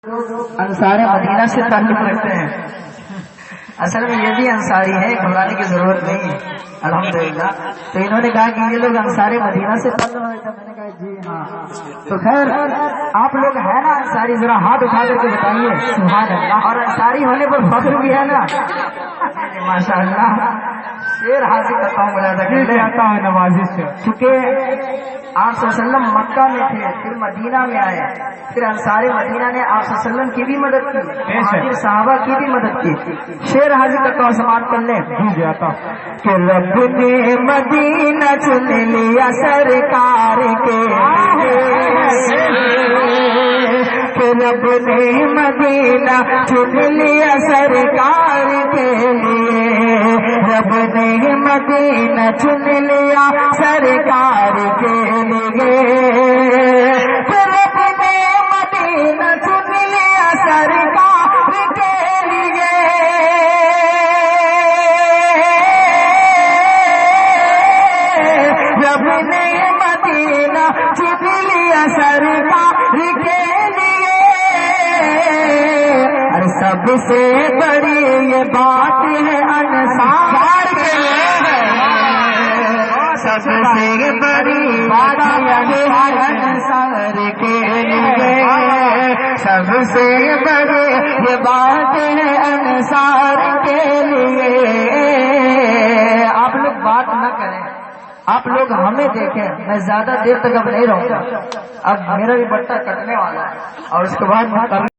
انصار مدینہ سے تعلق رکھتے ہیں. اصل میں یہ بھی انصاری ہے، گھبرانے کی ضرورت نہیں ہے الحمدللہ. تو انہوں نے کہا کہ یہ لوگ انصار مدینہ سے تعلق رکھتے ہیں. میں نے کہا جی ہاں. تو خیر آپ لوگ ہیں نا انصاری، ذرا ہاتھ اٹھا کر کے بتائیے سبحان اللہ. اور انصاری ہونے پر فخر بھی ہے نا ماشاء اللہ. شیر حاصل کرتا ہوں مجھے آتا ہوں نوازش سے، چونکہ آپ صلی اللہ علیہ وسلم مکہ میں تھے، پھر مدینہ میں آئے، پھر انصار مدینہ نے آپ صلی اللہ علیہ وسلم کی بھی مدد کی، مہاجر صحابہ کی بھی مدد کی. شیر حاضر کرتا ہوں، سماعت کر لیں. کہ رب نے مدینہ چن لیا سرکار کے، کہ رب نے مدینہ چن لیا سرکار کے لیے، رب نے مدینہ چن لیا سرکار کے لیے، رب نے مدینہ چن لیا سرکار کے لیے. رب نے مدینہ چن لیا سرکار کے لیے. اور سب سے بڑی یہ بات ہے انصار کے لیے، سب سے بڑی بات ہے انصار کے لیے، سب سے بڑی یہ بات ہے انصار کے لیے. آپ لوگ بات نہ کریں، آپ لوگ ہمیں دیکھیں. میں زیادہ دیر تک اب نہیں رہوں گا، اب میرا بھی بٹا کٹنے والا ہے اور اس کے بعد میں